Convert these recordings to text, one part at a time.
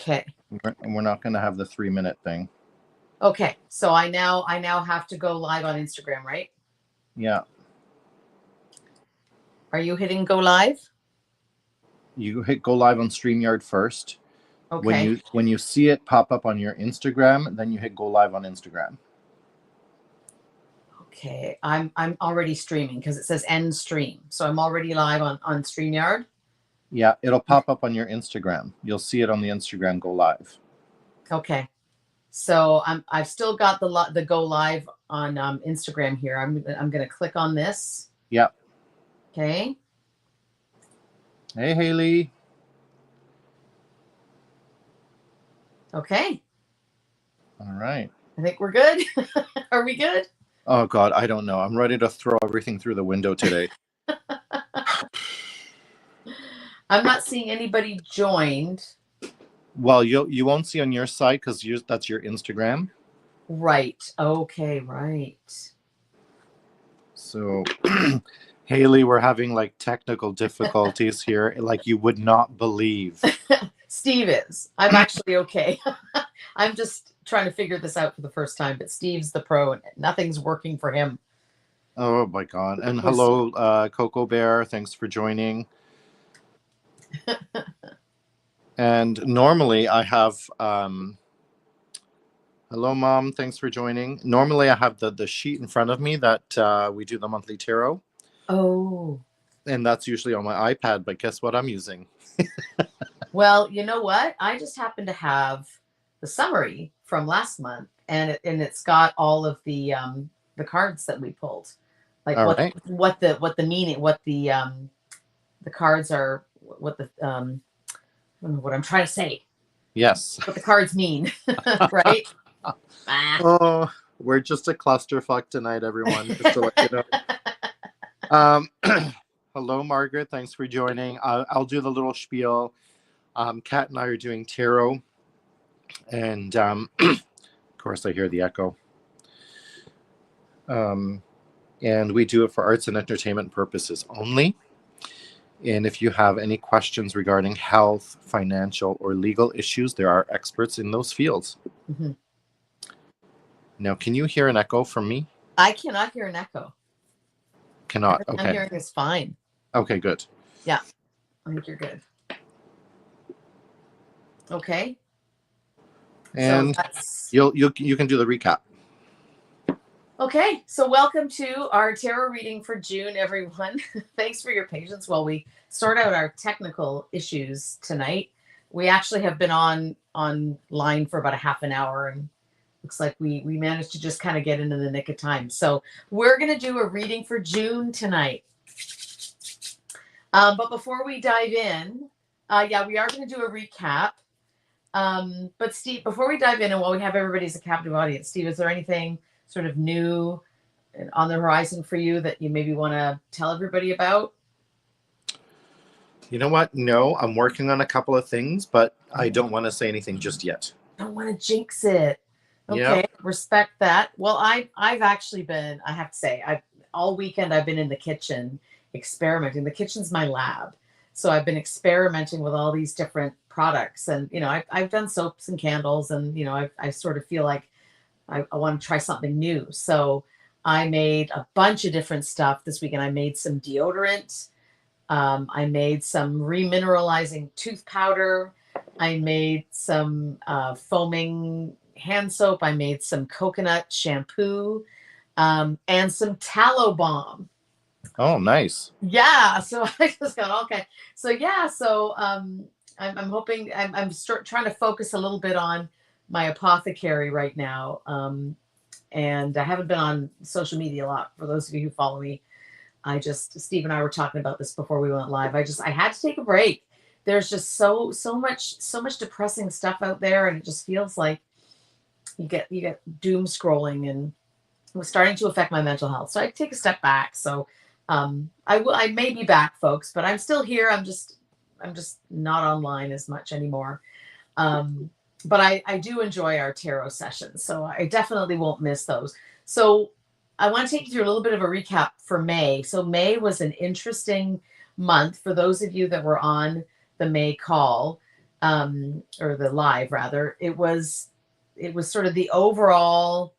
Okay. We're not going to have the 3-minute thing. Okay. So I now have to go live on Instagram, right? Yeah. Are you hitting go live? You hit go live on StreamYard first. Okay. When you see it pop up on your Instagram, then you hit go live on Instagram. Okay. I'm already streaming because it says end stream. So I'm already live on StreamYard. Yeah, it'll pop up on your Instagram. You'll see it on the Instagram go live. Okay. So I've still got the go live on Instagram here. I'm going to click on this. Yeah. Okay. Hey, Haley. Okay. All right. I think we're good. Are we good? Oh, God, I don't know. I'm ready to throw everything through the window today. I'm not seeing anybody joined. Well, you won't see on your side because that's your Instagram. Right. Okay, right. So, Haley, we're having like technical difficulties here, like you would not believe. Steve is. I'm actually okay. I'm just trying to figure this out for the first time, but Steve's the pro and nothing's working for him. Oh my God. And hello, Coco Bear. Thanks for joining. And normally I have, hello, Mom. Thanks for joining. Normally I have the sheet in front of me that we do the monthly tarot. Oh. And that's usually on my iPad, but guess what I'm using? Well, you know what? I just happen to have the summary from last month, and it's got all of the cards that we pulled, like All what right. the meaning, what the cards are, what the I don't know what I'm trying to say. Yes. What the cards mean, right? Oh, we're just a clusterfuck tonight, everyone. Just to let you know. Hello, Margaret. Thanks for joining. I'll do the little spiel. Kat and I are doing tarot, and of course, I hear the echo. And we do it for arts and entertainment purposes only. And if you have any questions regarding health, financial, or legal issues, there are experts in those fields. Mm-hmm. Now, can you hear an echo from me? I cannot hear an echo. Cannot. Everything Okay. I'm hearing is fine. Okay, good. Yeah, I think you're good. Okay. And so you can do the recap. Okay, so welcome to our tarot reading for June, everyone. Thanks for your patience while we sort out our technical issues tonight. We actually have been online for about a half an hour, and looks like we managed to just kind of get into the nick of time. So we're going to do a reading for June tonight. But before we dive in, we are going to do a recap. But Steve, before we dive in, and while we have everybody as a captive audience, Steve, is there anything sort of new on the horizon for you that you maybe want to tell everybody about? You know what? No, I'm working on a couple of things, but I don't want to say anything just yet. Don't want to jinx it. Okay, Yep. Respect that. Well, I've actually been, I have to say, all weekend I've been in the kitchen experimenting. The kitchen's my lab. So I've been experimenting with all these different products, and I've done soaps and candles, and I sort of feel like I want to try something new. So I made a bunch of different stuff this weekend. I made some deodorant. I made some remineralizing tooth powder. I made some foaming hand soap. I made some coconut shampoo and some tallow balm. Oh, nice. Yeah. So I just got all kinds. So yeah. So I'm hoping I'm trying to focus a little bit on my apothecary right now. And I haven't been on social media a lot. For those of you who follow me, Steve and I were talking about this before we went live. I had to take a break. There's just so much depressing stuff out there, and it just feels like you get doom scrolling, and it was starting to affect my mental health. So I take a step back. So I may be back, folks, but I'm still here. I'm just not online as much anymore. But I do enjoy our tarot sessions, so I definitely won't miss those. So I want to take you through a little bit of a recap for May. So May was an interesting month for those of you that were on the May call. or the live rather, it was sort of the overall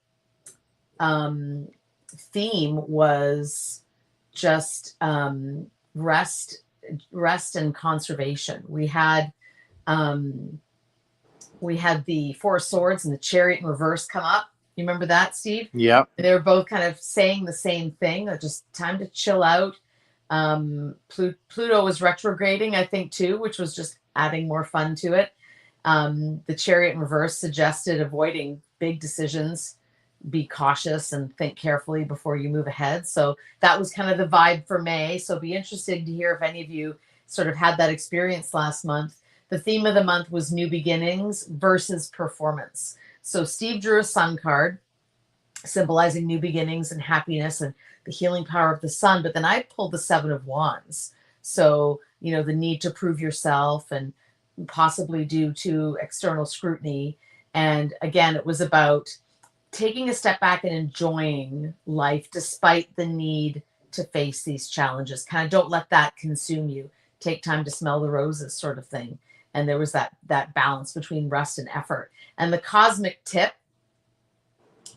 theme was just rest and conservation. We had the Four of Swords and the Chariot in reverse come up. You remember that, Steve? Yep. They were both kind of saying the same thing, just time to chill out. Pluto was retrograding, I think, too, which was just adding more fun to it. The Chariot in reverse suggested avoiding big decisions, be cautious and think carefully before you move ahead. So that was kind of the vibe for May. So it'd be interesting to hear if any of you sort of had that experience last month. The theme of the month was new beginnings versus performance. So Steve drew a sun card symbolizing new beginnings and happiness and the healing power of the sun. But then I pulled the Seven of Wands. So, the need to prove yourself and possibly due to external scrutiny. And again, it was about taking a step back and enjoying life despite the need to face these challenges. Kind of don't let that consume you. Take time to smell the roses, sort of thing. And there was that balance between rest and effort. And the cosmic tip,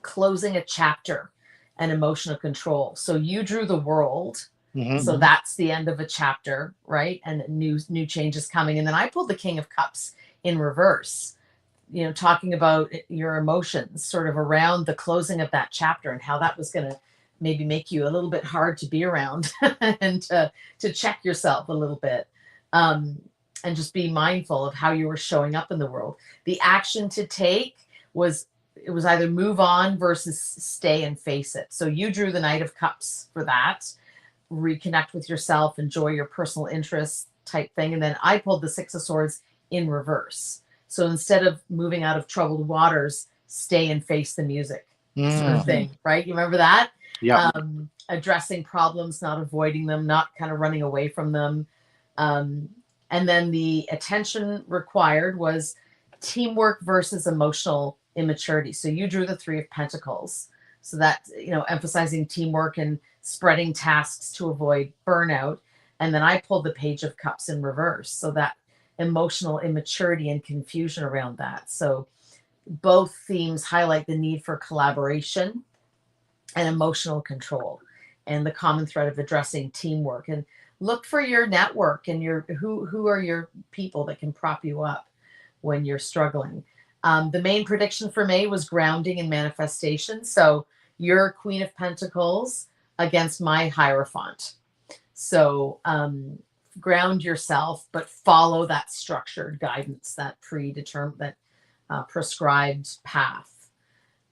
closing a chapter and emotional control. So you drew the World. Mm-hmm. So that's the end of a chapter, right? And new changes coming. And then I pulled the King of Cups in reverse, talking about your emotions sort of around the closing of that chapter and how that was going to maybe make you a little bit hard to be around and to check yourself a little bit. And just be mindful of how you were showing up in the world. The action to take was either move on versus stay and face it. So you drew the Knight of Cups for that. Reconnect with yourself, enjoy your personal interests type thing. And then I pulled the Six of Swords in reverse. So instead of moving out of troubled waters, stay and face the music sort of thing, right? You remember that? Yeah. Addressing problems, not avoiding them, not kind of running away from them. And then the attention required was teamwork versus emotional immaturity. So you drew the Three of Pentacles. So that, emphasizing teamwork and spreading tasks to avoid burnout. And then I pulled the Page of Cups in reverse. So that emotional immaturity and confusion around that. So both themes highlight the need for collaboration and emotional control and the common thread of addressing teamwork. And look for your network and who are your people that can prop you up when you're struggling. The main prediction for May was grounding and manifestation. So your Queen of Pentacles against my Hierophant. So ground yourself, but follow that structured guidance, that predetermined, that prescribed path.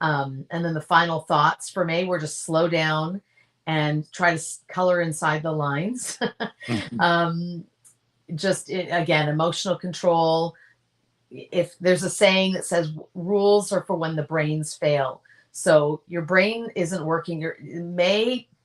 And then the final thoughts for May were just slow down and try to color inside the lines. Again, emotional control. If there's a saying that says rules are for when the brains fail. So your brain isn't working.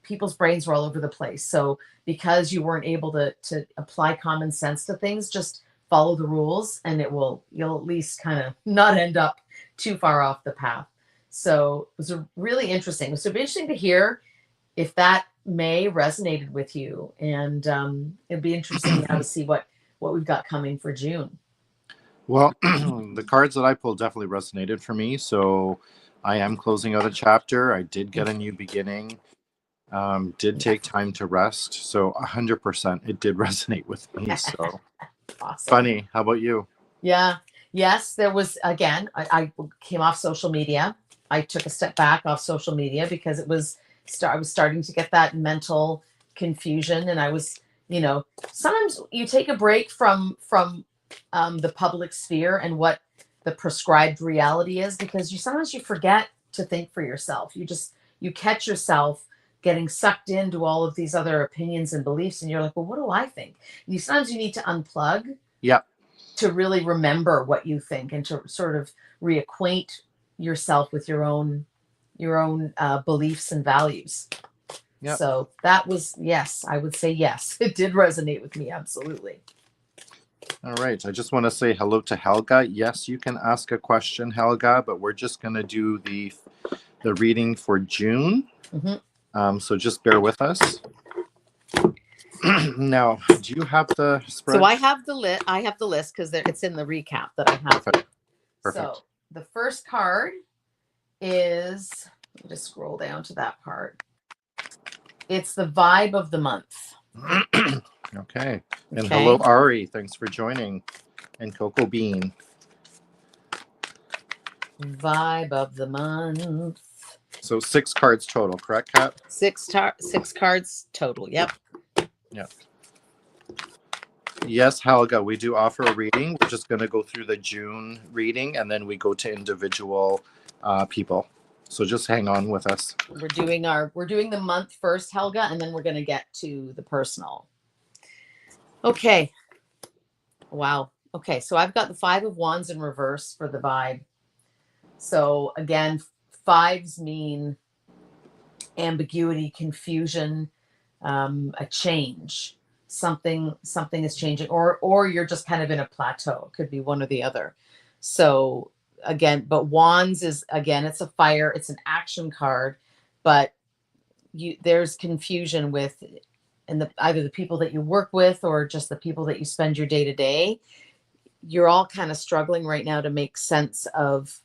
People's brains were all over the place. So because you weren't able to apply common sense to things, just follow the rules and you'll at least kind of not end up too far off the path. So it was really interesting. So it'd be interesting to hear if that May resonated with you, and it'd be interesting now to see what we've got coming for June. Well, the cards that I pulled definitely resonated for me. So I am closing out a chapter. I did get a new beginning. Did take time to rest. So 100% it did resonate with me. So Awesome. Funny. How about you? Yeah. Yes, there was, again, I came off social media. I took a step back off social media because I was starting to get that mental confusion. And I was, sometimes you take a break from the public sphere and what the prescribed reality is, because sometimes you forget to think for yourself. You catch yourself getting sucked into all of these other opinions and beliefs, and you're like, well, what do I think? Sometimes you need to unplug. Yeah. To really remember what you think and to sort of reacquaint yourself with your own beliefs and values. Yep. So that was, yes, I would say yes. It did resonate with me. Absolutely. All right. I just want to say hello to Helga. Yes, you can ask a question, Helga, but we're just going to do the reading for June. Mm-hmm. So just bear with us. Now, do you have the spread? So I have the list. I have the list because it's in the recap that I have. Perfect. So the first card is, let me just scroll down to that part. It's the vibe of the month. Okay. And hello, Ari. Thanks for joining. And Coco Bean. Vibe of the month. So 6 cards total, correct, Kat? 6 cards total. Yep. Yep. Yes, Helga, we do offer a reading. We're just going to go through the June reading, and then we go to individual people. So just hang on with us. We're doing the month first, Helga, and then we're going to get to the personal. Okay. Wow. Okay, so I've got the 5 of Wands in reverse for the vibe. So again, 5s mean ambiguity, confusion, a change. Something is changing, or you're just kind of in a plateau. It could be one or the other. So again, but Wands is, again, it's a fire, it's an action card, but there's confusion with either the people that you work with or just the people that you spend your day to day. You're all kind of struggling right now to make sense of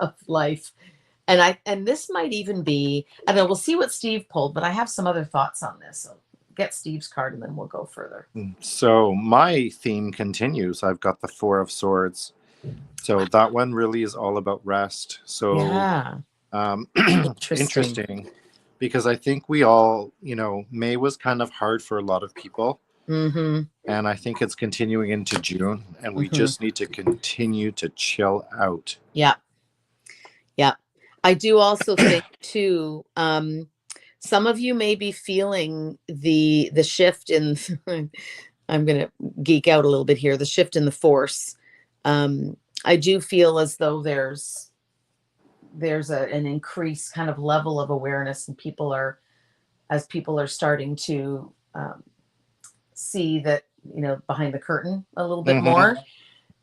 of life. And this might even be, I don't know, we'll see what Steve pulled, but I have some other thoughts on this. So get Steve's card and then we'll go further. So my theme continues. I've got the 4 of Swords. So that one really is all about rest. So yeah. Interesting. Because I think we all, May was kind of hard for a lot of people. Mm-hmm. And I think it's continuing into June. And we just need to continue to chill out. Yeah. Yeah. I do also think too, some of you may be feeling the shift in, I'm going to geek out a little bit here, the shift in the force. I do feel as though there's an increased kind of level of awareness, and people are starting to see that, behind the curtain a little bit more.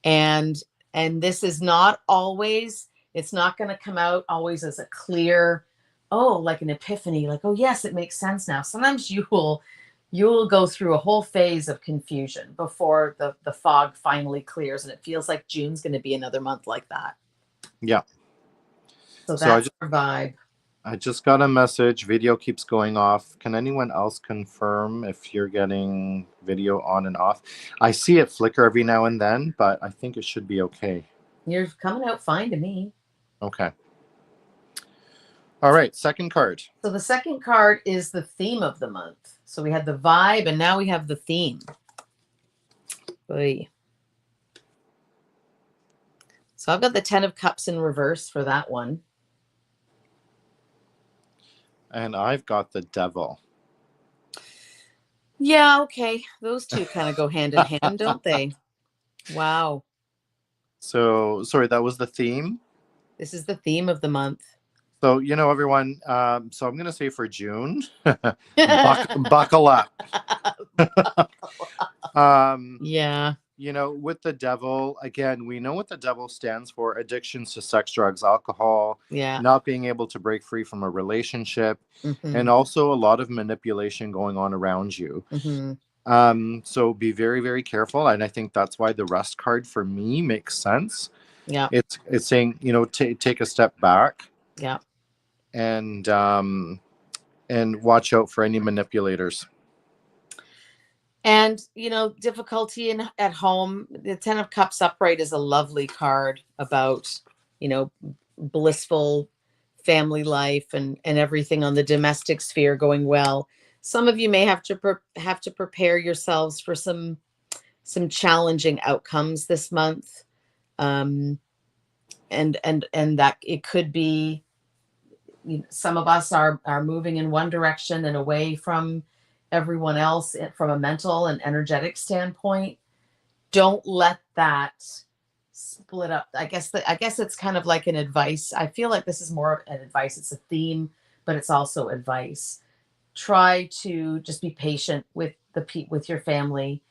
And this is not always, it's not going to come out always as a clear, like an epiphany, like, oh yes, it makes sense now. Sometimes you will go through a whole phase of confusion before the fog finally clears, and it feels like June's going to be another month like that. Yeah. So that's our vibe. I just got a message. Video keeps going off. Can anyone else confirm if you're getting video on and off? I see it flicker every now and then, but I think it should be okay. You're coming out fine to me. Okay. All right. Second card. So the second card is the theme of the month. So we had the vibe, and now we have the theme. Oy. So I've got the 10 of Cups in reverse for that one. And I've got the Devil. Yeah, okay. Those two kind of go hand in hand, don't they? Wow. So, sorry, that was the theme? This is the theme of the month. So, everyone, so I'm going to say for June, buckle up. Yeah. With the Devil, again, we know what the Devil stands for: addictions to sex, drugs, alcohol, not being able to break free from a relationship, and also a lot of manipulation going on around you. So be very, very careful. And I think that's why the Rest card for me makes sense. Yeah. It's saying, take a step back. Yeah. And watch out for any manipulators. And, difficulty at home. The 10 of Cups upright is a lovely card about, blissful family life and everything on the domestic sphere going well. Some of you may have to prepare yourselves for some challenging outcomes this month. And that it could be, some of us are moving in one direction and away from everyone else from a mental and energetic standpoint. Don't let that split up. I guess it's kind of like an advice. I feel like this is more an advice. It's a theme, but it's also advice. Try to just be patient with your family.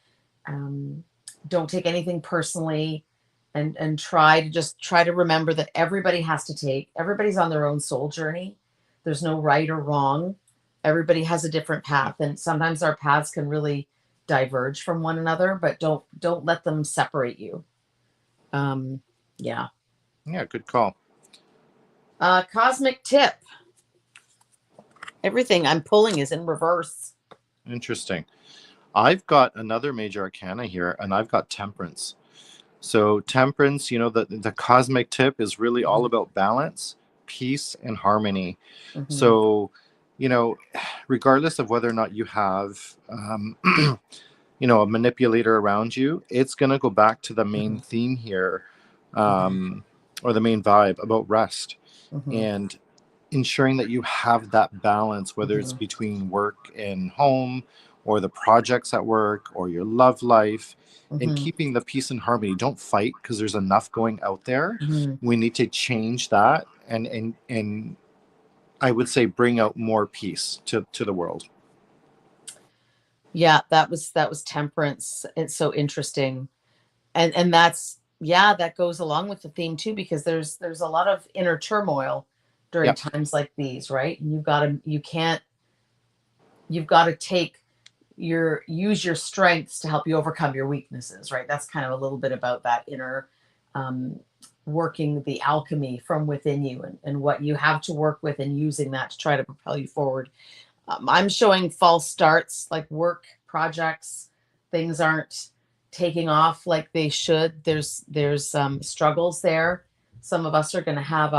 Don't take anything personally, and try to remember that everybody's on their own soul journey. There's no right or wrong. Everybody has a different path, and sometimes our paths can really diverge from one another, but don't let them separate you. Yeah. Yeah, good call. Cosmic tip. Everything I'm pulling is in reverse. Interesting. I've got another major arcana here, and I've got temperance. So temperance, the cosmic tip is really all about balance, peace, and harmony. Mm-hmm. So, regardless of whether or not you have, a manipulator around you, it's going to go back to the main theme here, or the main vibe about rest and ensuring that you have that balance, whether it's between work and home, or the projects at work, or your love life, and keeping the peace and harmony. Don't fight, because there's enough going out there. We need to change that, and I would say bring out more peace to the world. Yeah, that was temperance. It's so interesting. And that goes along with the theme too, because there's a lot of inner turmoil during times like these, right? And you've got to use your strengths to help you overcome your weaknesses, right? That's kind of a little bit about that inner working the alchemy from within you, and what you have to work with, and using that to try to propel you forward. I'm showing false starts, like work projects, things aren't taking off like they should. There's struggles there. Some of us are going to have,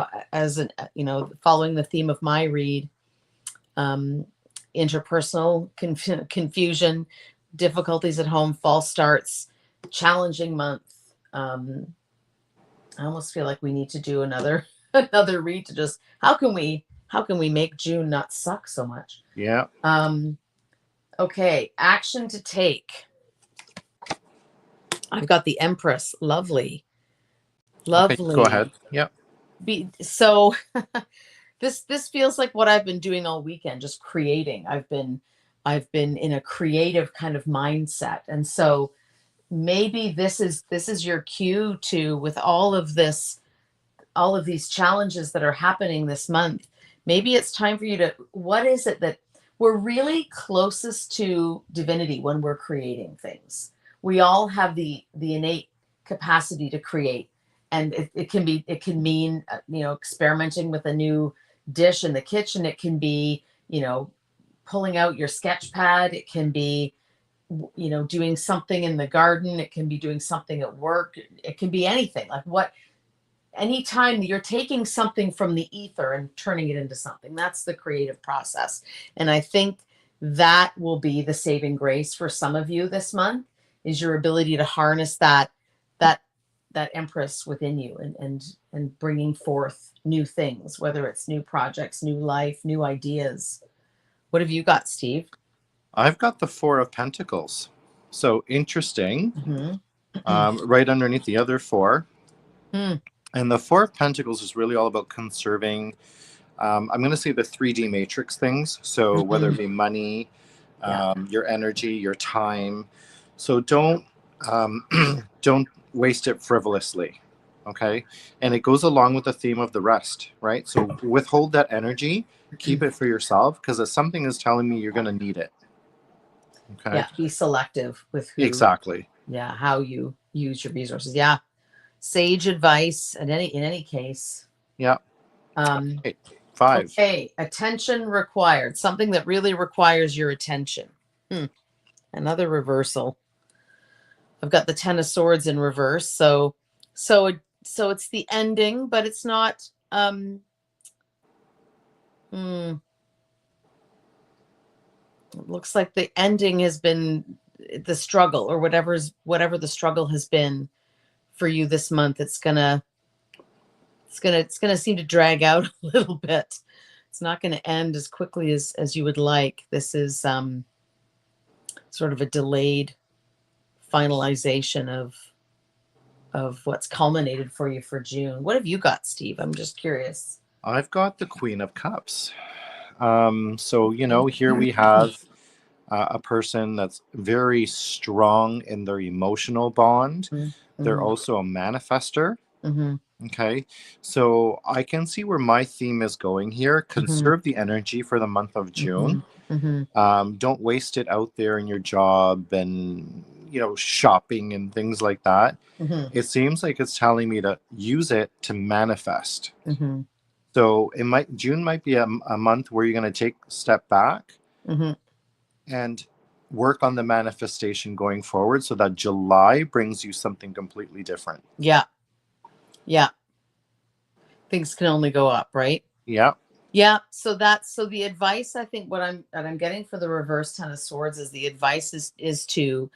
following the theme of my read, interpersonal confusion, difficulties at home, false starts, challenging month. I almost feel like we need to do another read to just how can we make June not suck so much? Yeah. Okay, action to take. I've got the Empress. Lovely. Okay, go ahead. Yeah. So this feels like what I've been doing all weekend, just creating. I've been in a creative kind of mindset. And so maybe this is your cue to, with all of these challenges that are happening this month, maybe it's time for you to, what is it that we're really closest to divinity when we're creating things? We all have the innate capacity to create, and it can mean experimenting with a new dish in the kitchen. It can be pulling out your sketch pad. It can be doing something in the garden. It can be doing something at work. It can be anything. Anytime you're taking something from the ether and turning it into something, that's the creative process. And I think that will be the saving grace for some of you this month, is your ability to harness that Empress within you, and bringing forth new things, whether it's new projects, new life, new ideas. What have you got, Steve? I've got the Four of Pentacles. So interesting. Right underneath the other four. And the Four of Pentacles is really all about conserving, I'm going to say, the 3D matrix things. So whether it be money, your energy, your time. So don't waste it frivolously. Okay. And it goes along with the theme of the rest, right? So withhold that energy, keep it for yourself, because if something is telling me, you're going to need it. Okay. Yeah. Be selective with who. Exactly. Yeah. How you use your resources. Yeah. Sage advice in any case. Yeah. 5. Okay. Attention required. Something that really requires your attention. Another reversal. I've got the Ten of Swords in reverse. So it's the ending, but it's not. It looks like the ending has been the struggle, or whatever the struggle has been for you this month. It's gonna seem to drag out a little bit. It's not going to end as quickly as you would like. This is sort of a delayed finalization of what's culminated for you for June. What have you got, Steve? I'm just curious. I've got the Queen of Cups. So here we have a person that's very strong in their emotional bond. They're also a manifester. Okay, so I can see where my theme is going here. Conserve the energy for the month of June. Don't waste it out there in your job and, shopping and things like that. It seems like it's telling me to use it to manifest. So June might be a month where you're going to take a step back and work on the manifestation going forward, so that July brings you something completely different. Yeah. Things can only go up, right? Yeah. So the advice, I think what I'm getting for the reverse Ten of Swords is the advice is to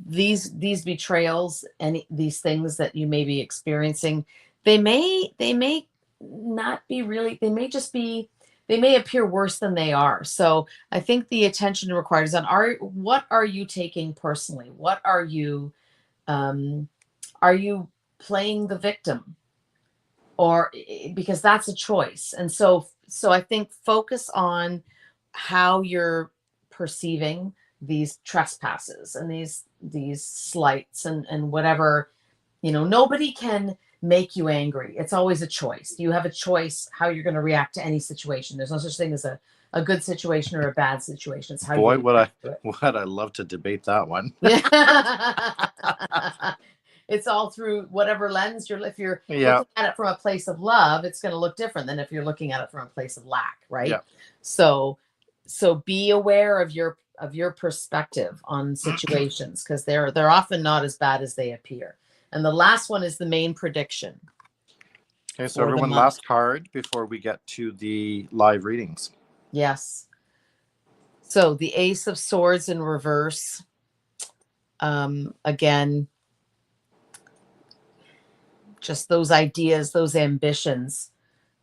these betrayals and these things that you may be experiencing, they may not be really, they may appear worse than they are. So I think the attention required is on what are you taking personally? What are you playing the victim? Or because that's a choice. And so I think focus on how you're perceiving these trespasses and these slights and whatever. Nobody can make you angry. It's always a choice. You have a choice how you're going to react to any situation. There's no such thing as a good situation or a bad situation. It's how Boy, you would I love to debate that one. It's all through whatever lens if you're looking at it from a place of love, it's going to look different than if you're looking at it from a place of lack, right? Yeah. So be aware of your perspective on situations, because they're often not as bad as they appear. And the last one is the main prediction. Okay, so everyone, last card before we get to the live readings. Yes. So the Ace of Swords in reverse. Again, just those ideas, those ambitions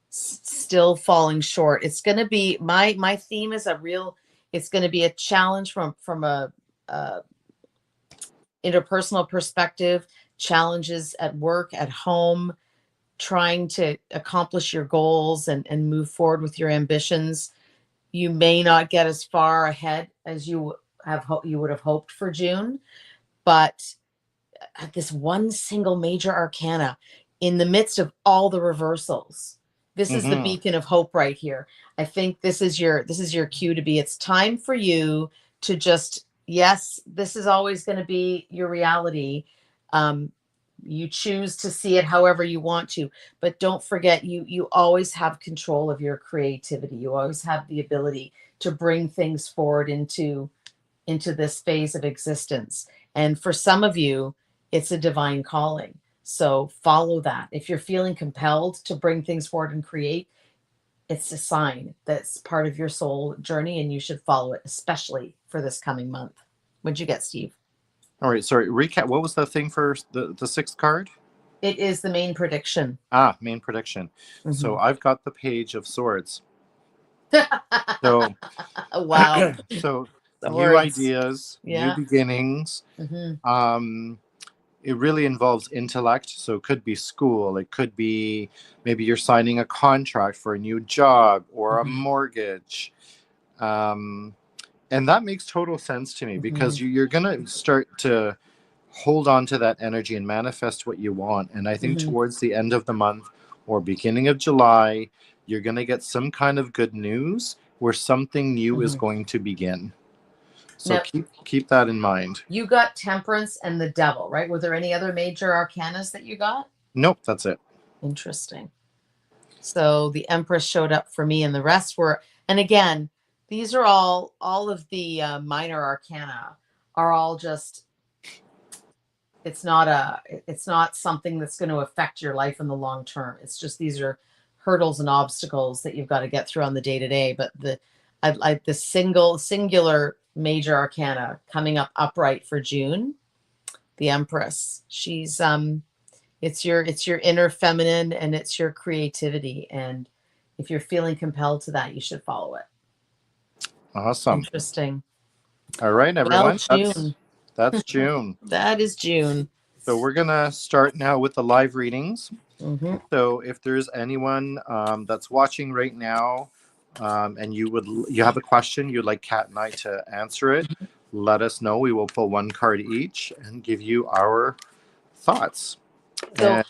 still falling short. It's going to be my theme is it's going to be a challenge from a interpersonal perspective, challenges at work, at home, trying to accomplish your goals and move forward with your ambitions. You may not get as far ahead as you would have hoped for June, but this one single major arcana in the midst of all the reversals, this is the beacon of hope right here. I think this is your cue to be. It's time for you to just, yes, this is always going to be your reality. You choose to see it however you want to, but don't forget, you always have control of your creativity. You always have the ability to bring things forward into this phase of existence. And for some of you, it's a divine calling. So follow that. If you're feeling compelled to bring things forward and create, it's a sign that's part of your soul journey, and you should follow it, especially for this coming month. What'd you get, Steve? All right, sorry, recap. What was the thing for the sixth card? It is the main prediction. Main prediction. So I've got the Page of Swords. So wow. So new ideas, new beginnings. It really involves intellect. So it could be school. It could be maybe you're signing a contract for a new job or a mortgage. And that makes total sense to me, because you're going to start to hold on to that energy and manifest what you want. And I think towards the end of the month or beginning of July, you're going to get some kind of good news where something new is going to begin. So now, keep that in mind. You got Temperance and the Devil, right? Were there any other major arcanas that you got? Nope, that's it. Interesting. So the Empress showed up for me, and the rest were, and again, these are all of the minor arcana are all just, it's not something that's going to affect your life in the long term. It's just, these are hurdles and obstacles that you've got to get through on the day-to-day. But the singular major arcana coming up upright for June, the Empress. She's it's your inner feminine, and it's your creativity. And if you're feeling compelled to that, you should follow it. Awesome. Interesting. All right, everyone. Well, June. That's June. That is June. So we're going to start now with the live readings. So if there's anyone that's watching right now, and you have a question you'd like Kat and I to answer it, let us know. We will pull one card each and give you our thoughts. So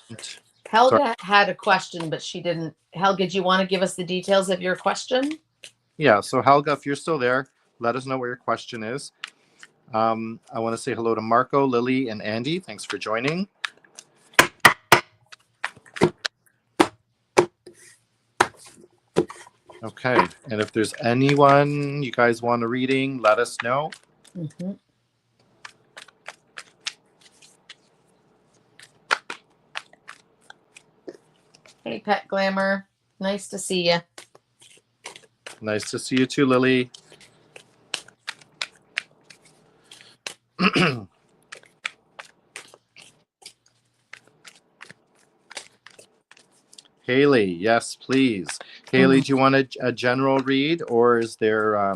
Helga had a question, but she didn't. Helga, do you want to give us the details of your question? Yeah. So Helga, if you're still there, let us know what your question is. I want to say hello to Marco, Lily, and Andy. Thanks for joining. Okay. And if there's anyone you guys want a reading, let us know. Mm-hmm. Hey, Pet Glamour. Nice to see you. Nice to see you too, Lily. Haley, yes, please. Haley, do you want a general read, or is there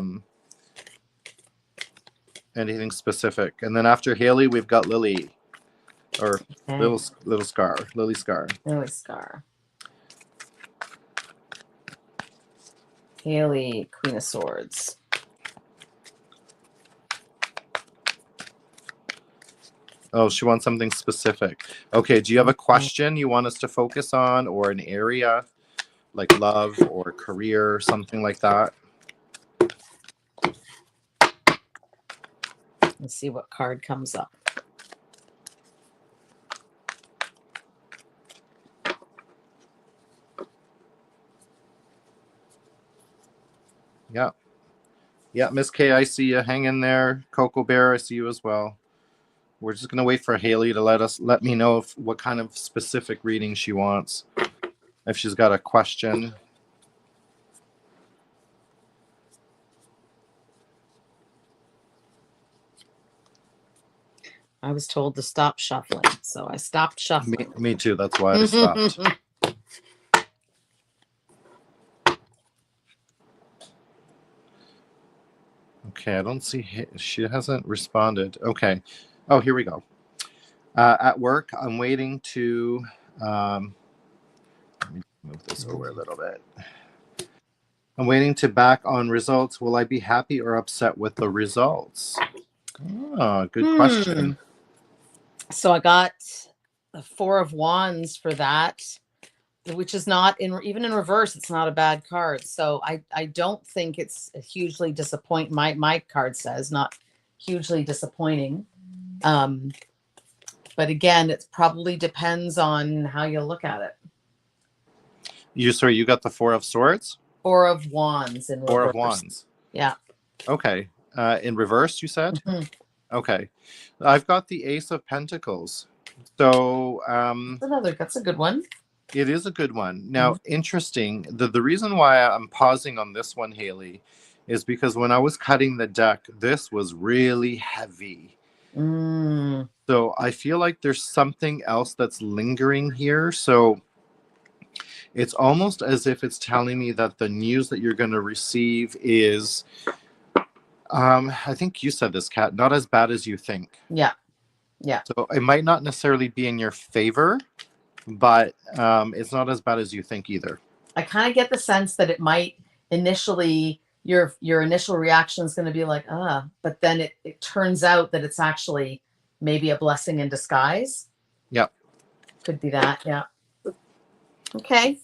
anything specific? And then after Haley, we've got Lily, or Okay. Little Scar, Lily Scar. Lily Scar. Haley, Queen of Swords. Oh, she wants something specific. Okay, do you have a question you want us to focus on, or an area like love or career, something like that? Let's see what card comes up. Yeah. Yeah, Miss K, I see you. Hang in there. Coco Bear, I see you as well. We're just gonna wait for Haley to let me know what kind of specific reading she wants. If she's got a question. I was told to stop shuffling, so I stopped shuffling. Me too. That's why I stopped. Okay, I don't see. She hasn't responded. Okay. Oh, here we go. At work, I'm waiting to. Let me move this over a little bit. I'm waiting to back on results. Will I be happy or upset with the results? Oh, good question. So I got the Four of Wands for that, which is not even in reverse. It's not a bad card. So I don't think it's a hugely disappointing. My card says not hugely disappointing. But again, it probably depends on how you look at it. You got the Four of Swords? Four of Wands in reverse. Four of Wands. Yeah. Okay. In reverse, you said? Mm-hmm. Okay. I've got the Ace of Pentacles. So That's a good one. it is a good one. Now, interesting. The reason why I'm pausing on this one, Haley, is because when I was cutting the deck, this was really heavy. So I feel like there's something else that's lingering here. So it's almost as if it's telling me that the news that you're going to receive is, I think you said this, Kat, not as bad as you think. Yeah. Yeah. So it might not necessarily be in your favor, but it's not as bad as you think either. I kind of get the sense that it might initially, your initial reaction is going to be like, but then it turns out that it's actually maybe a blessing in disguise. Yep. Could be that. Yeah. Okay.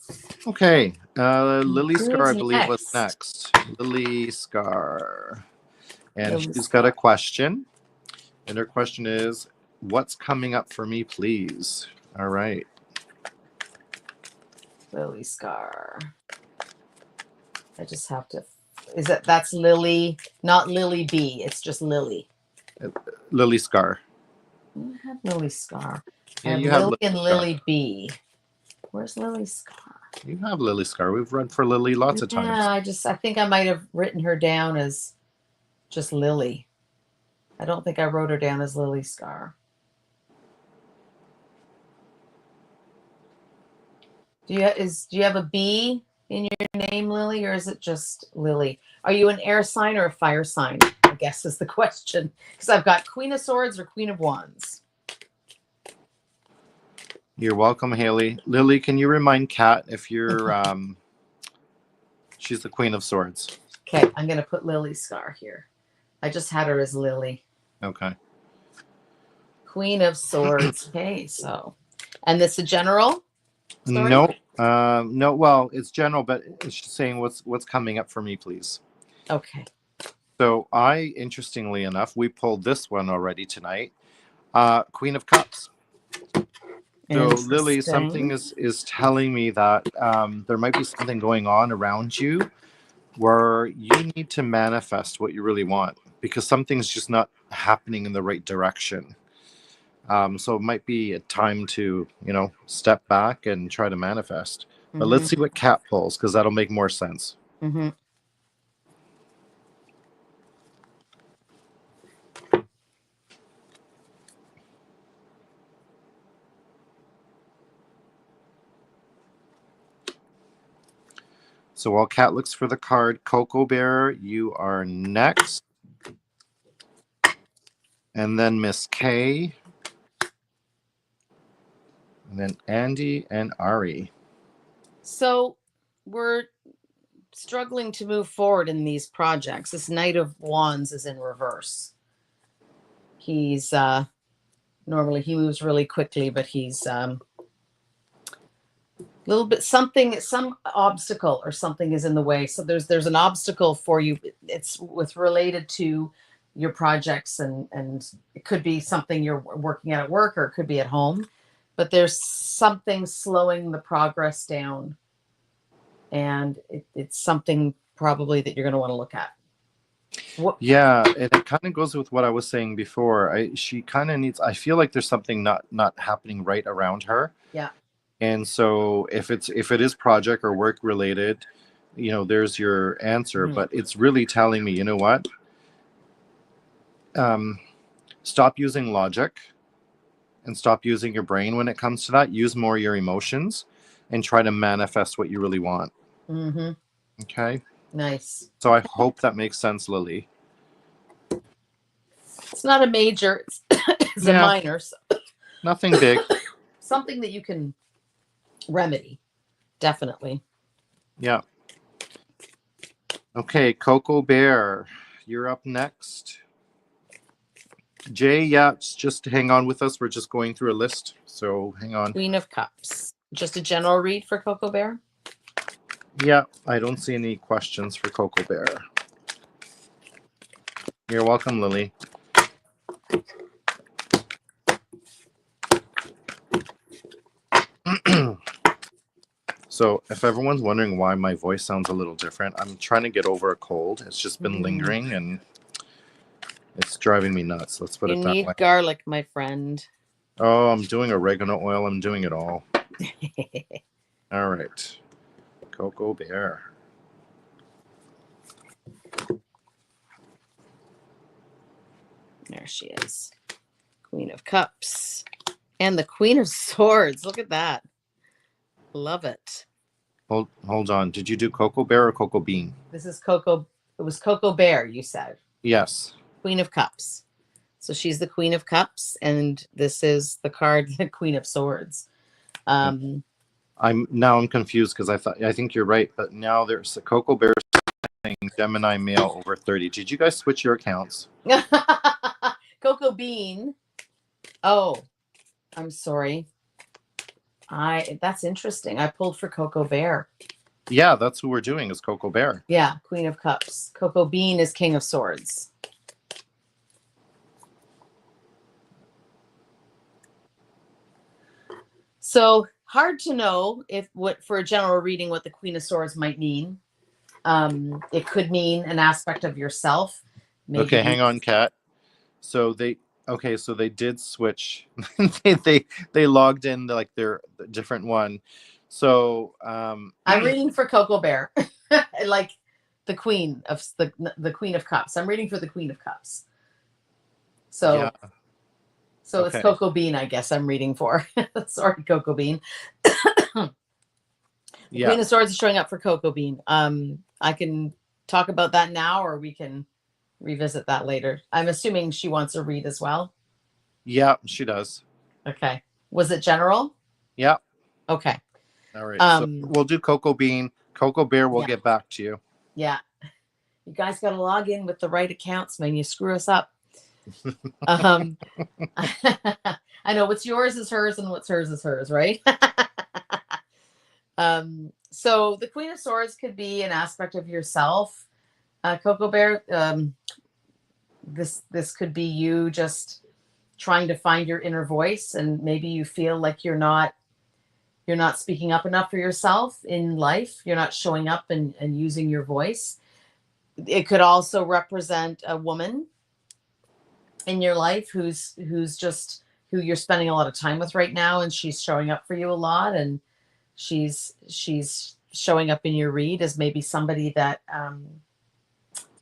Okay. Lily Scar, I believe, next? was next. Lily Scar. And she's got a question. And her question is, what's coming up for me, please? All right. Lily Scar. I just have to. That's Lily, not Lily B. It's just Lily. Lily Scar. I have Lily Scar. Yeah, I have you Lily have Lily and Scar. Lily B. Where's Lily Scar? You have Lily Scar. We've read for Lily lots of times. Yeah, I think I might have written her down as just Lily. I don't think I wrote her down as Lily Scar. Do you have a B in your name, Lily, or is it just Lily? Are you an air sign or a fire sign? I guess is the question. Because I've got Queen of Swords or Queen of Wands. You're welcome, Haley. Lily, can you remind Kat if you're she's the Queen of Swords? Okay, I'm gonna put Lily Scar here. I just had her as Lily. Okay. Queen of Swords. Okay, so, and this a general? story? No, no. Well, it's general, but it's just saying what's coming up for me, please. Okay. So interestingly enough, we pulled this one already tonight. Queen of Cups. So Lily, something Interesting. is telling me that there might be something going on around you where you need to manifest what you really want because something's just not happening in the right direction. So it might be a time to, step back and try to manifest. But let's see what Cat pulls because that'll make more sense. Mm-hmm. So while Cat looks for the card, Coco Bear, you are next. And then Miss K. And then Andy and Ari. So we're struggling to move forward in these projects. This Knight of Wands is in reverse. He's normally he moves really quickly, but he's a little bit some obstacle or something is in the way. So there's an obstacle for you. It's related to your projects and it could be something you're working at work or it could be at home, but there's something slowing the progress down, and it's something probably that you're going to want to look at. Yeah, and it kind of goes with what I was saying before. She kind of needs. I feel like there's something not happening right around her. Yeah. And so if it is project or work related, there's your answer. But it's really telling me, you know what? Stop using logic and stop using your brain when it comes to that. Use more your emotions and try to manifest what you really want. Mm-hmm. Okay. Nice. So I hope that makes sense, Lily. It's not a major, it's a minor. So nothing big. Something that you can remedy. Definitely. Yeah. Okay, Coco Bear, you're up next. Jay, yeah, just hang on with us. We're just going through a list, so hang on. Queen of Cups. Just a general read for Coco Bear? Yeah, I don't see any questions for Coco Bear. You're welcome, Lily. So if everyone's wondering why my voice sounds a little different, I'm trying to get over a cold. It's just been lingering and it's driving me nuts. Let's put it that way. You need garlic, my friend. Oh, I'm doing oregano oil. I'm doing it all. All right. Coco Bear. There she is. Queen of Cups. And the Queen of Swords. Look at that. Love it. Hold on. Did you do Coco Bear or Coco Bean? This is Coco. It was Coco Bear, you said. Yes. Queen of Cups. So she's the Queen of Cups, and this is the card, the Queen of Swords. I'm confused because I think you're right, but now there's a Coco Bear saying Gemini male over 30. Did you guys switch your accounts? Coco Bean. Oh, I'm sorry. That's interesting. I pulled for Coco Bear. Yeah, that's who we're doing is Coco Bear. Yeah, Queen of Cups. Coco Bean is King of Swords. So hard to know for a general reading what the Queen of Swords might mean. It could mean an aspect of yourself. Maybe. Okay, hang on, Kat. So they did switch. they logged in like their different one. So I'm reading for Coco Bear, like the Queen of the Queen of Cups. I'm reading for the Queen of Cups. So. Yeah. So okay. It's Coco Bean, I guess I'm reading for. Sorry, Coco Bean. Yeah. Queen of Swords is showing up for Coco Bean. I can talk about that now, or we can revisit that later. I'm assuming she wants a read as well. Yeah, she does. Okay. Was it general? Yeah. Okay. All right. So we'll do Coco Bean. Coco Bear, we'll get back to you. Yeah. You guys got to log in with the right accounts, man. You screw us up. I know what's yours is hers and what's hers is hers, right? So the Queen of Swords could be an aspect of yourself, Coco Bear. This could be you just trying to find your inner voice, and maybe you feel like you're not speaking up enough for yourself in life. You're not showing up and using your voice. It could also represent a woman in your life who's just who you're spending a lot of time with right now, and she's showing up for you a lot, and she's showing up in your read as maybe somebody that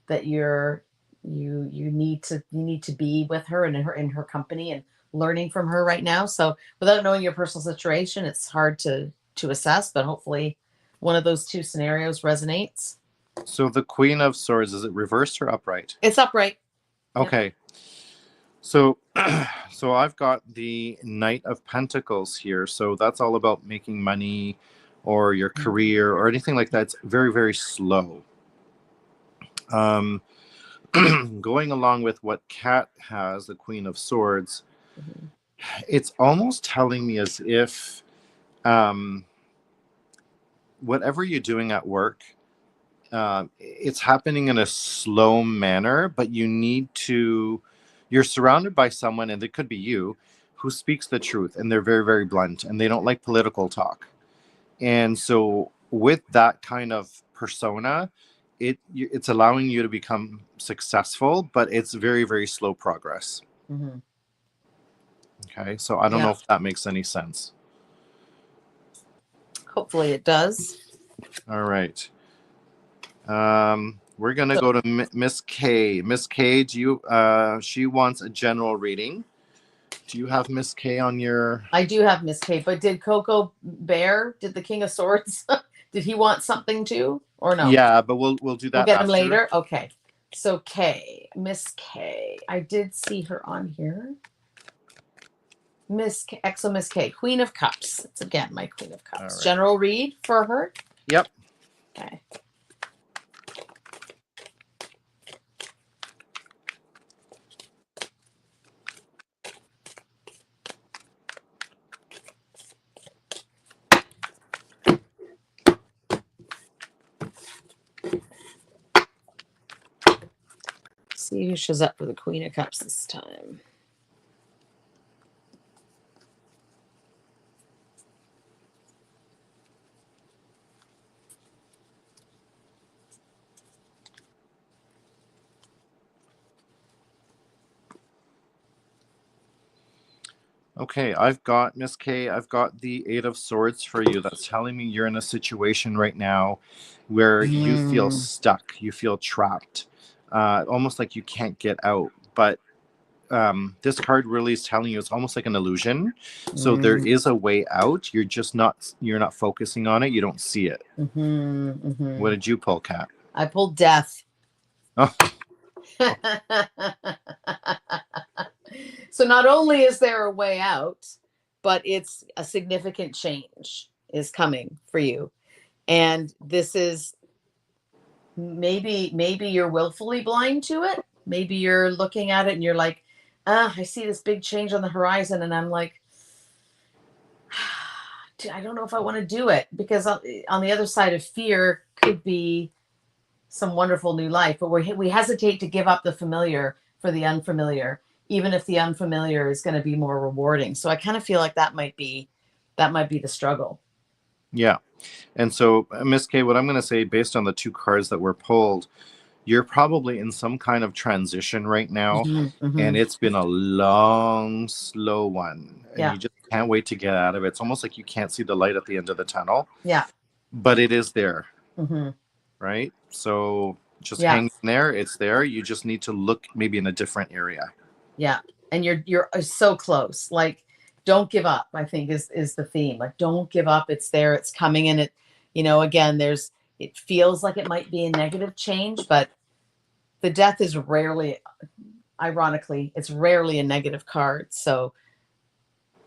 that you need to be with her and in her company and learning from her right now. So without knowing your personal situation, it's hard to assess, but hopefully one of those two scenarios resonates. So the Queen of Swords, is it reversed or upright? It's upright. Okay. Yep. So so I've got the Knight of Pentacles here. So that's all about making money or your career or anything like that. It's very, very slow. Going along with what Kat has, the Queen of Swords, it's almost telling me as if whatever you're doing at work, it's happening in a slow manner, but you're surrounded by someone, and it could be you, who speaks the truth, and they're very, very blunt, and they don't like political talk. And so with that kind of persona, it's allowing you to become successful, but it's very, very slow progress. Mm-hmm. Okay, so I don't know if that makes any sense. Hopefully it does. All right. We're gonna go to Miss K. Miss K, she wants a general reading. Do you have Miss K on your? I do have Miss K, but did Coco Bear, did the King of Swords, did he want something too, or no? Yeah, but we'll do that. We'll get him later. Okay. So K, Miss K. I did see her on here. Miss K, Exo Miss K, Queen of Cups. It's again my Queen of Cups. Right. General read for her. Yep. Okay. See who shows up for the Queen of Cups this time. Okay, I've got Miss K. I've got the Eight of Swords for you. That's telling me you're in a situation right now where you feel stuck, you feel trapped, almost like you can't get out. But this card really is telling you it's almost like an illusion. So there is a way out. You're not focusing on it. You don't see it. What did you pull, Kat? I pulled Death. Oh. So not only is there a way out, but it's a significant change is coming for you. And this is maybe you're willfully blind to it. Maybe you're looking at it and you're like, I see this big change on the horizon, and I'm like, I don't know if I want to do it, because on the other side of fear could be some wonderful new life, but we hesitate to give up the familiar for the unfamiliar, even if the unfamiliar is going to be more rewarding. So I kind of feel like that might be the struggle. Yeah. And so, Miss K, what I'm going to say, based on the two cards that were pulled, you're probably in some kind of transition right now, and it's been a long, slow one, and you just can't wait to get out of it. It's almost like you can't see the light at the end of the tunnel. Yeah. But it is there. Right? So just hang there. It's there. You just need to look maybe in a different area. Yeah. And you're so close. Like, don't give up, I think is the theme. Like, don't give up. It's there. It's coming. And it, again, it feels like it might be a negative change, but the Death is rarely, ironically, it's rarely a negative card. So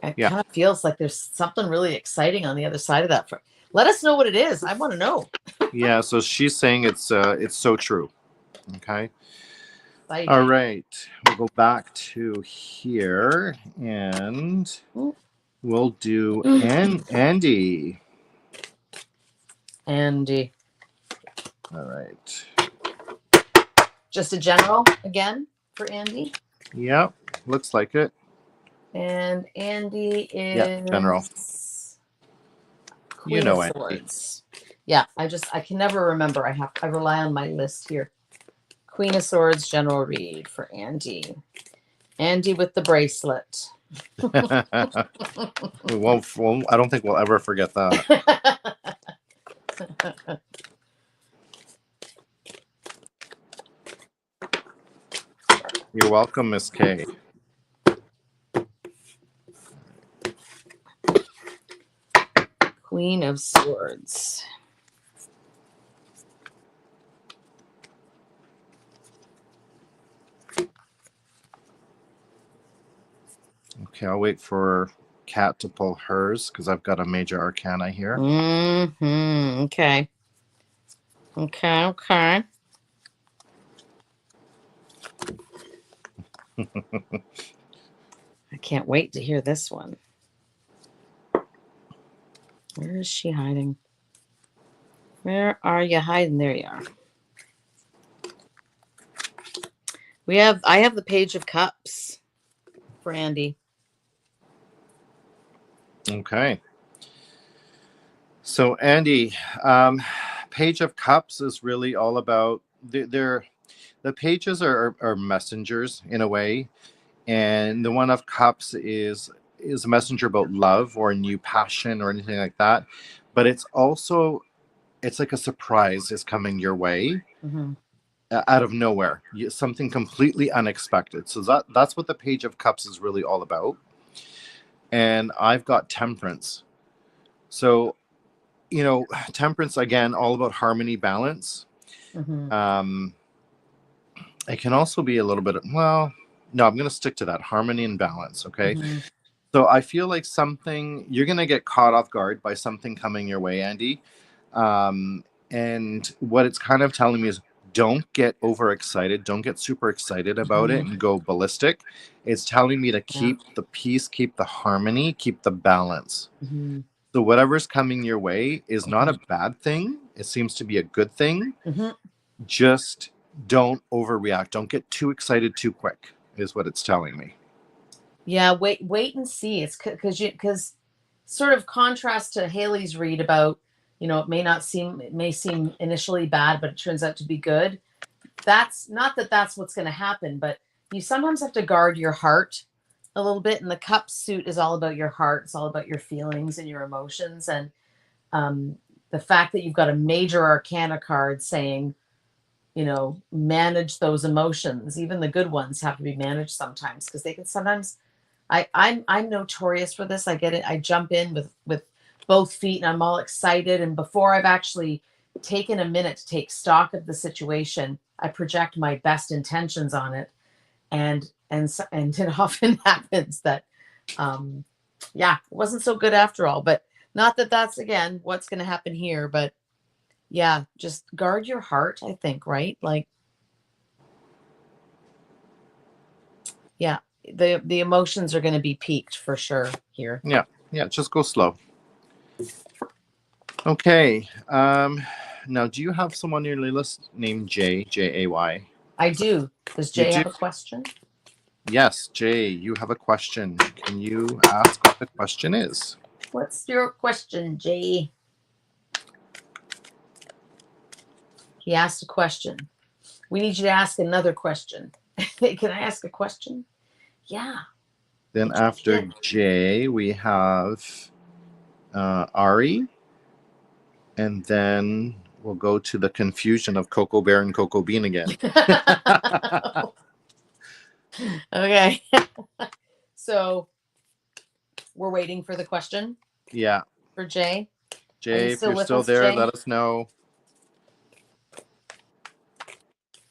it kind of feels like there's something really exciting on the other side of that. Let us know what it is. I want to know. Yeah, so she's saying it's so true. Okay. All right. We'll go back to here, and we'll do Andy. Andy. All right. Just a general again for Andy. Yep. Looks like it. And Andy is Yeah, general. Queen know of Andy. Swords. Yeah, I can never remember. I rely on my list here. Queen of Swords general read for Andy. Andy with the bracelet. we won't. I don't think we'll ever forget that. You're welcome, Miss K. Queen of Swords. Okay, I'll wait for Kat to pull hers because I've got a major arcana here. Mm-hmm. Okay. Okay. I can't wait to hear this one. Where is she hiding? Where are you hiding? There you are. I have the Page of Cups for Andy. Okay. So Andy, Page of Cups is really all about the pages are messengers in a way, and the one of Cups is a messenger about love or new passion or anything like that. But it's like a surprise is coming your way. Mm-hmm. Out of nowhere, something completely unexpected. So that's what the Page of Cups is really all about. And I've got Temperance. So, Temperance, again, all about harmony, balance. Mm-hmm. It can also be a little bit, no, I'm going to stick to that, harmony and balance. Okay. Mm-hmm. So I feel like you're going to get caught off guard by something coming your way, Andy. And what it's kind of telling me is don't get overexcited. Don't get super excited about it and go ballistic. It's telling me to keep the peace, keep the harmony, keep the balance. Mm-hmm. So whatever's coming your way is not a bad thing. It seems to be a good thing. Mm-hmm. Just don't overreact. Don't get too excited too quick is what it's telling me. Yeah, wait and see. It's because sort of contrast to Haley's read about, it may seem initially bad, but it turns out to be good. That's not that's what's going to happen, but you sometimes have to guard your heart a little bit. And the cup suit is all about your heart. It's all about your feelings and your emotions. And the fact that you've got a major arcana card saying, manage those emotions. Even the good ones have to be managed sometimes because they can sometimes. I'm notorious for this. I get it. I jump in with both feet and I'm all excited. And before I've actually taken a minute to take stock of the situation, I project my best intentions on it, and it often happens that, it wasn't so good after all. But not that that's again what's going to happen here. But yeah, just guard your heart. I think, right? Like, yeah, the emotions are going to be peaked for sure here. Yeah, just go slow. Okay. Now, do you have someone on your list named Jay, Jay? I do. Does Jay have a question? Yes, Jay, you have a question. Can you ask what the question is? What's your question, Jay? He asked a question. We need you to ask another question. Can I ask a question? Yeah. Then after Jay, we have Ari. And then we'll go to the confusion of Cocoa Bear and Cocoa Bean again. Okay. So we're waiting for the question. Yeah. For Jay. Jay, if you're still there, let us know.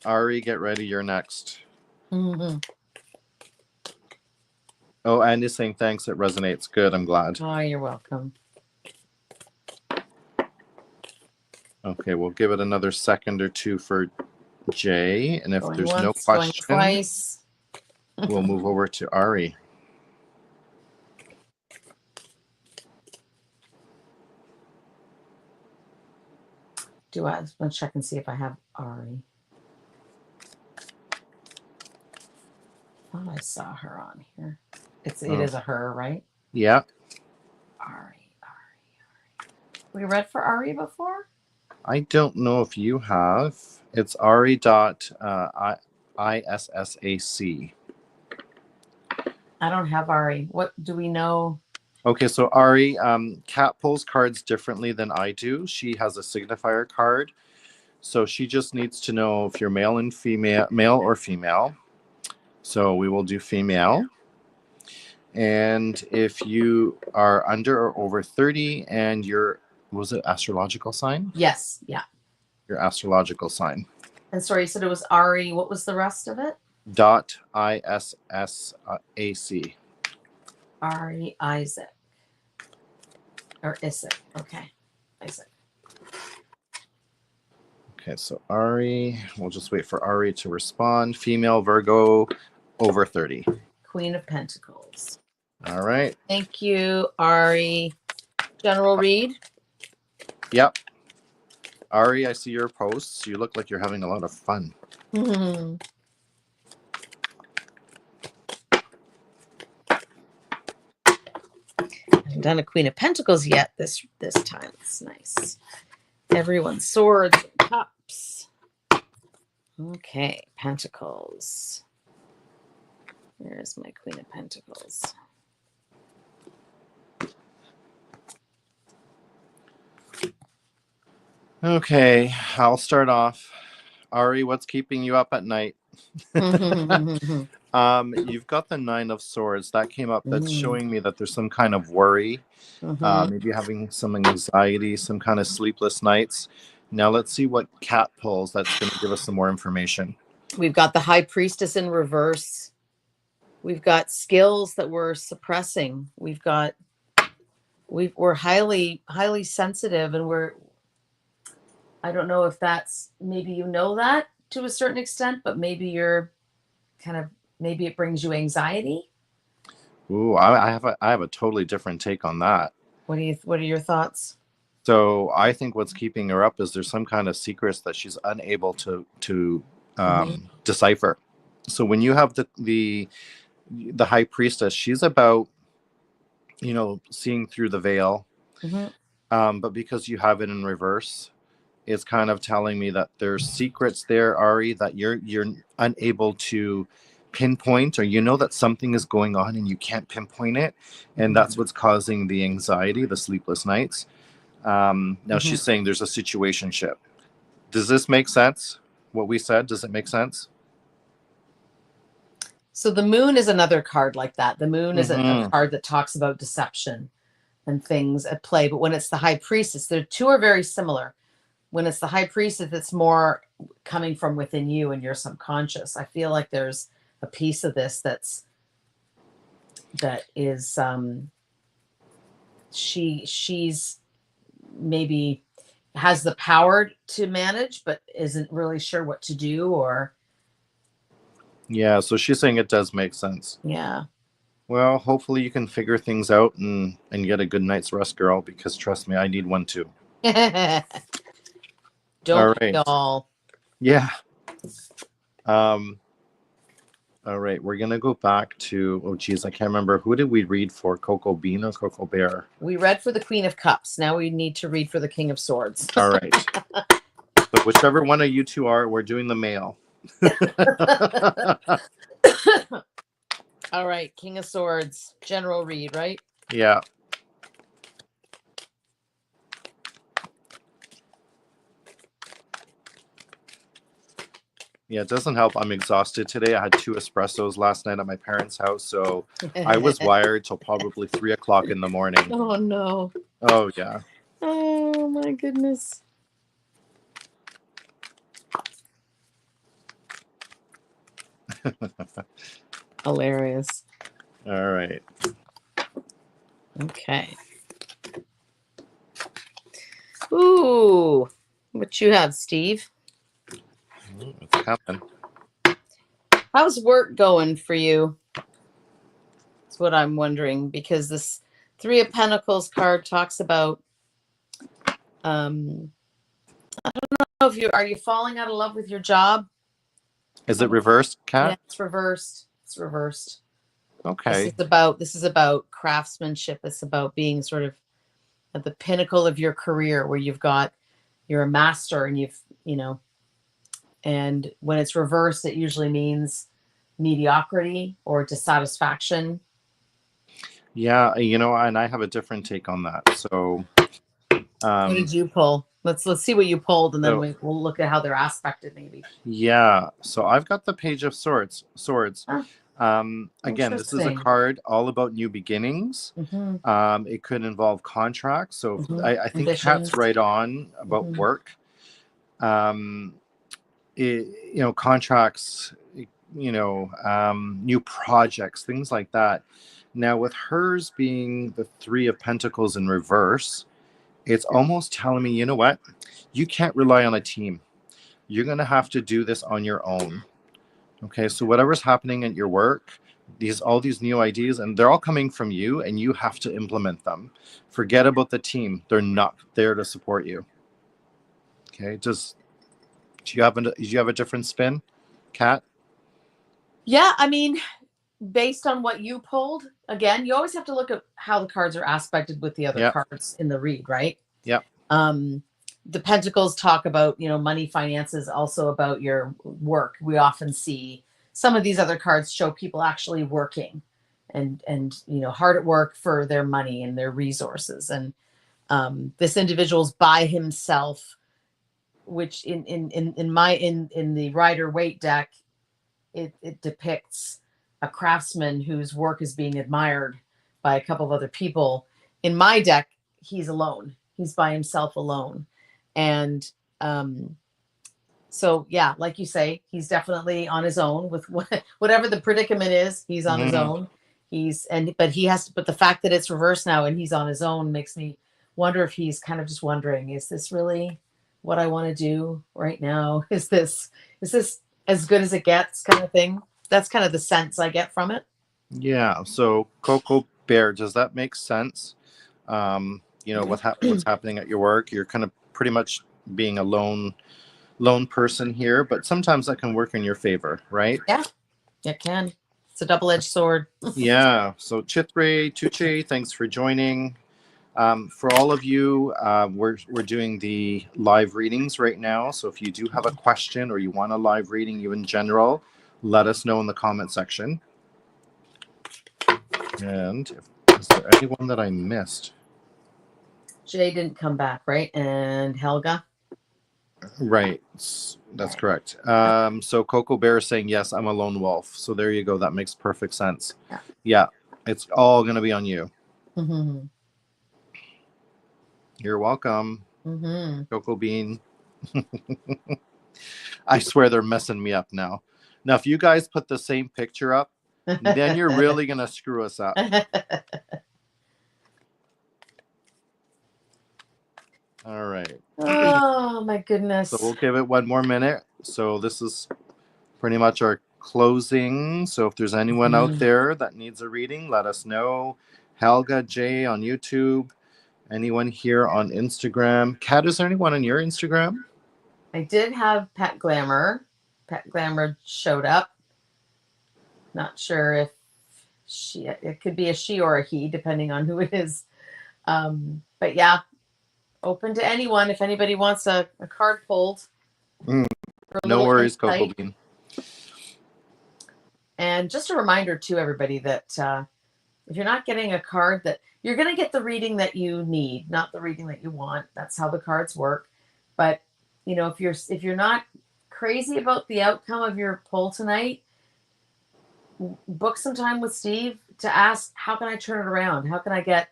Ari, get ready. You're next. Mm-hmm. Oh, Andy's saying thanks. It resonates. Good. I'm glad. Oh, you're welcome. Okay, we'll give it another second or two for Jay. And if there's no question, we'll move over to Ari. Let's check and see if I have Ari. Thought I saw her on here. It is a her, right? Yeah. Ari. We read for Ari before? I don't know if you have. It's Ari dot ISSAC. I don't have Ari. What do we know? Okay, so Ari, Kat pulls cards differently than I do. She has a signifier card. So she just needs to know if you're male or female. So we will do female. And if you are under or over 30 and was it astrological sign? Yes, yeah. Your astrological sign. And sorry, you said it was Ari. What was the rest of it? Dot ISSAC. Ari Isaac. Or Isaac. Okay. Isaac. Okay, so Ari, we'll just wait for Ari to respond. Female, Virgo, over 30. Queen of Pentacles. All right. Thank you, Ari. General read. Yep. Ari, I see your posts. You look like you're having a lot of fun. I haven't done a Queen of Pentacles yet this time. It's nice. Everyone's swords and cups. Okay, Pentacles. Here's my Queen of Pentacles. Okay, I'll start off. Ari, what's keeping you up at night? You've got the 9 of Swords. That came up. That's showing me that there's some kind of worry. Maybe having some anxiety, some kind of sleepless nights. Now let's see what Kat pulls. That's going to give us some more information. We've got the High Priestess in reverse. We've got skills that we're suppressing. We're highly sensitive, and I don't know if that's, maybe you know that to a certain extent, but maybe you're maybe it brings you anxiety. Ooh, I have a totally different take on that. What are your thoughts? So I think what's keeping her up is there's some kind of secrets that she's unable to decipher. So when you have the High Priestess, she's about, seeing through the veil. But because you have it in reverse, it's kind of telling me that there's secrets there, Ari, that you're unable to pinpoint, or that something is going on and you can't pinpoint it, and that's what's causing the anxiety, the sleepless nights. Now she's saying there's a situationship. Does this make sense? What we said, does it make sense? So the Moon is another card like that. The Moon is a card that talks about deception and things at play. But when it's the High Priestess, the two are very similar. When it's the High Priestess, it's more coming from within you and your subconscious. I feel like there's a piece of this that is she's maybe has the power to manage, but isn't really sure what to do, or yeah. So she's saying it does make sense. Yeah. Well, hopefully you can figure things out and get a good night's rest, girl, because trust me, I need one too. Don't we all? Yeah. All right, we're gonna go back to, I can't remember, who did we read for? Coco Bean or Coco Bear? We read for the Queen of Cups. Now we need to read for the King of Swords. All right. So whichever one of you two are, we're doing the male. All right, King of Swords, general read, right? Yeah. Yeah, it doesn't help. I'm exhausted today. I had 2 espressos last night at my parents' house, so I was wired till probably 3 o'clock in the morning. Oh, no. Oh, yeah. Oh, my goodness. Hilarious. All right. Okay. Ooh, what you have, Steve? It's coming. How's work going for you? That's what I'm wondering, because this 3 of Pentacles card talks about know if are you falling out of love with your job? Is it reversed, Kat? Yeah, it's reversed. It's reversed. Okay. This is about craftsmanship. It's about being sort of at the pinnacle of your career where you're a master and and when it's reversed, it usually means mediocrity or dissatisfaction. Yeah, and I have a different take on that. So, What did you pull? Let's see what you pulled, and then so- we'll look at how they're aspected, maybe. yeah, so I've got the Page of Swords. Again, this is a Interesting. card all about new beginnings. Mm-hmm. It could involve contracts. So Mhm. I think Ambitions. Kat's right on about Mhm. work. Contracts, new projects, things like that. Now, with hers being the Three of Pentacles in reverse, it's almost telling me, you know what? You can't rely on a team. You're going to have to do this on your own. Okay, so whatever's happening at your work, all these new ideas, and they're all coming from you, and you have to implement them. Forget about the team. They're not there to support you. Okay, do you have a different spin, Kat? Yeah, I mean, based on what you pulled, again, you always have to look at how the cards are aspected with the other Yep. cards in the read, right? Yep. The Pentacles talk about, money, finances, also about your work. We often see some of these other cards show people actually working and hard at work for their money and their resources. And this individual's by himself, which in the Rider-Waite deck, it depicts a craftsman whose work is being admired by a couple of other people. In my deck, he's alone. He's by himself alone. And so, yeah, like you say, he's definitely on his own with whatever the predicament is. He's on his own. But the fact that it's reversed now and he's on his own makes me wonder if he's kind of just wondering, is this really what I want to do right now? Is this as good as it gets, kind of thing? That's kind of the sense I get from it. Yeah. So, Coco Bear, does that make sense? What's happening at your work? You're kind of pretty much being a lone person here, but sometimes that can work in your favor, right? Yeah, it can. It's a double-edged sword. Yeah. So Chithre, Tuche, thanks for joining. For all of you, we're doing the live readings right now. So if you do have a question or you want a live reading, you in general, let us know in the comment section. And is there anyone that I missed? Jay didn't come back, right? And Helga. Right. That's correct. So Coco Bear is saying, yes, I'm a lone wolf. So there you go. That makes perfect sense. Yeah. It's all going to be on you. Mm-hmm. You're welcome. Mm-hmm. Coco Bean. I swear they're messing me up now. Now, if you guys put the same picture up, then you're really going to screw us up. All right. Oh, my goodness. So we'll give it one more minute. So this is pretty much our closing. So if there's anyone out there that needs a reading, let us know. Helga, Jay on YouTube. Anyone here on Instagram? Kat, is there anyone on your Instagram? I did have Pet Glamour. Pet Glamour showed up. Not sure if it could be a she or a he, depending on who it is. But yeah, open to anyone. If anybody wants a card pulled. No worries, Coco Bean. And just a reminder to everybody that if you're not getting a card, that you're going to get the reading that you need, not the reading that you want. That's how the cards work. But if you're not crazy about the outcome of your pull tonight, book some time with Steve to ask, how can I turn it around? How can I get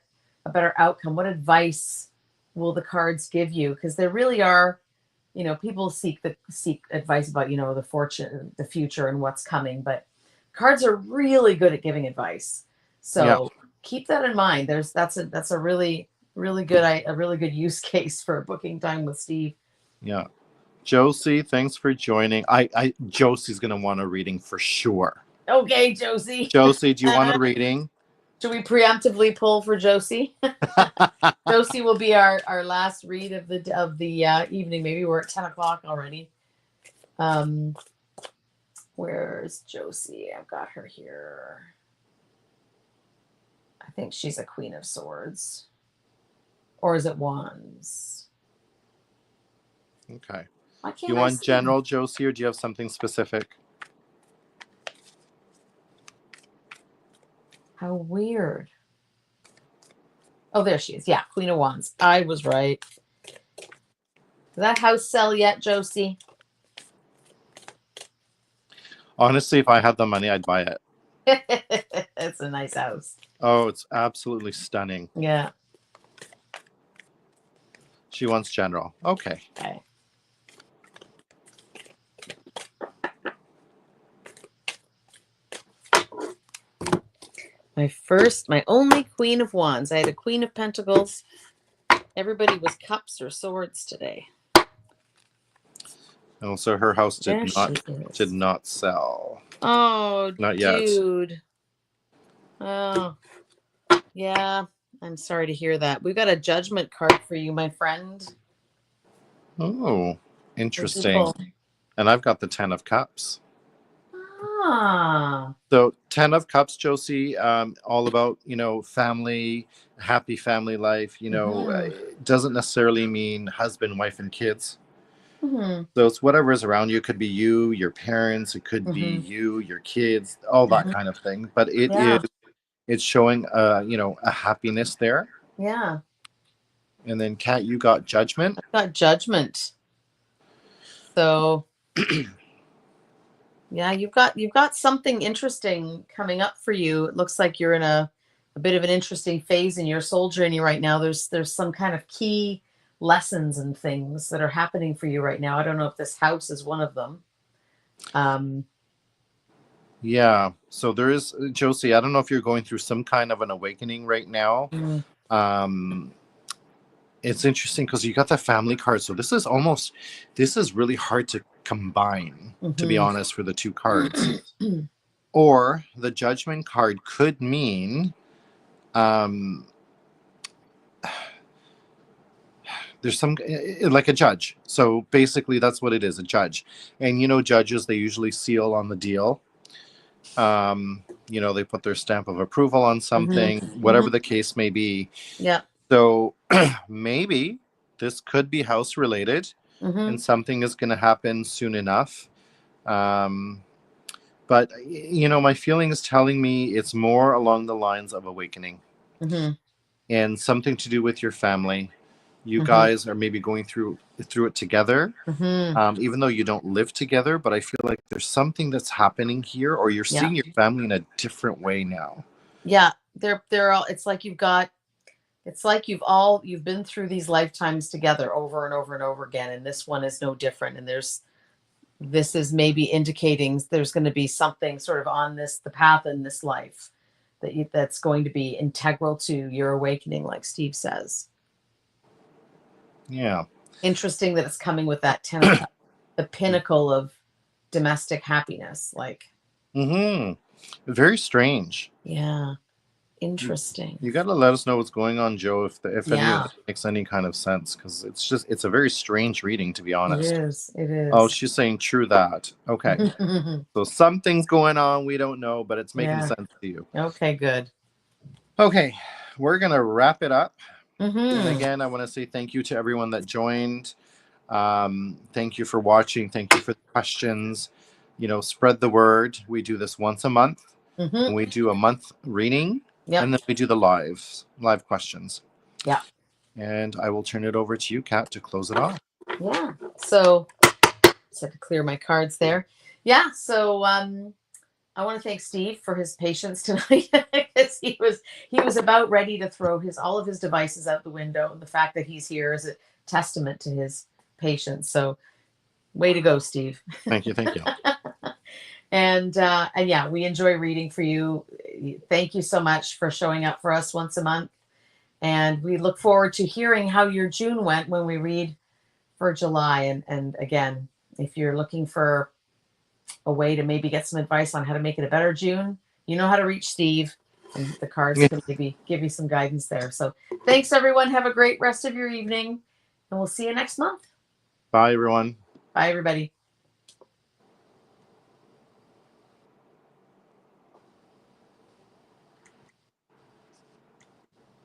a better outcome? What advice will the cards give you? Because there really are, people seek advice about, the fortune, the future, and what's coming. But cards are really good at giving advice. So keep that in mind. That's a really, really good use case for booking time with Steve. Yeah. Josie, thanks for joining. Josie's going to want a reading for sure. Okay, Josie. Josie, do you want a reading? Should we preemptively pull for Josie? Josie will be our last read of the evening. Maybe we're at 10 o'clock already. Where's Josie? I've got her here. I think she's a Queen of Swords. Or is it Wands? Okay. Why Do can't you I want see general, Josie, or do you have something specific? How weird. Oh, there she is. Yeah, Queen of Wands. I was right. Does that house sell yet, Josie? Honestly, if I had the money, I'd buy it. It's a nice house. Oh, it's absolutely stunning. Yeah. She wants general. Okay. Okay. My only Queen of Wands. I had a Queen of Pentacles. Everybody was cups or swords today. And also, her house There did she is. not sell. Oh, Not yet. dude. Oh, yeah. I'm sorry to hear that. We've got a judgment card for you, my friend. Oh, interesting. And I've got the 10 of Cups. Ah. So 10 of Cups, Josie, all about, family, happy family life, it doesn't necessarily mean husband, wife, and kids. Mm-hmm. So it's whatever is around you. It could be you, your parents, it could be you, your kids, all that kind of thing. But it's showing, a happiness there. Yeah. And then Kat, you got Judgment. I've got Judgment. So yeah, you've got something interesting coming up for you. It looks like you're in a bit of an interesting phase in your soul journey right now. There's some kind of key lessons and things that are happening for you right now. I don't know if this house is one of them. Yeah. So there is, Josie, I don't know if you're going through some kind of an awakening right now. It's interesting because you got the family card. So this is really hard to combine, to be honest, for the two cards. Or the Judgment card could mean there's some, like a judge. So basically that's what it is, a judge. And judges, they usually seal on the deal. They put their stamp of approval on something, whatever the case may be. Yeah. So maybe this could be house related and something is going to happen soon enough. But my feeling is telling me it's more along the lines of awakening and something to do with your family. You guys are maybe going through it together, even though you don't live together. But I feel like there's something that's happening here, or you're seeing your family in a different way now. Yeah, they're all. It's like you've been through these lifetimes together over and over and over again, and this one is no different. And this is maybe indicating there's going to be something sort of on the path in this life that's going to be integral to your awakening, like Steve says. Yeah. Interesting that it's coming with that 10 of Cups, the pinnacle of domestic happiness. Like. Very strange. Yeah. Interesting. You got to let us know what's going on, Joe, if any of it makes any kind of sense, because it's a very strange reading, to be honest. It is. Oh, she's saying true that. Okay. So something's going on. We don't know, but it's making sense to you. Okay, good. Okay. We're going to wrap it up. And again, I want to say thank you to everyone that joined. Thank you for watching. Thank you for the questions. Spread the word. We do this once a month. And we do a month reading. And then we do the live questions. Yeah. And I will turn it over to you, Kat, to close it off. Yeah. So just have to clear my cards there. Yeah. So I want to thank Steve for his patience tonight, because he was about ready to throw all of his devices out the window. And the fact that he's here is a testament to his patience. So way to go, Steve. Thank you. And yeah, we enjoy reading for you. Thank you so much for showing up for us once a month. And we look forward to hearing how your June went when we read for July. And again, if you're looking for a way to maybe get some advice on how to make it a better June, you know how to reach Steve. and the cards Yeah. can maybe give you some guidance there. So thanks, everyone. Have a great rest of your evening, and we'll see you next month. Bye, everyone. Bye, everybody.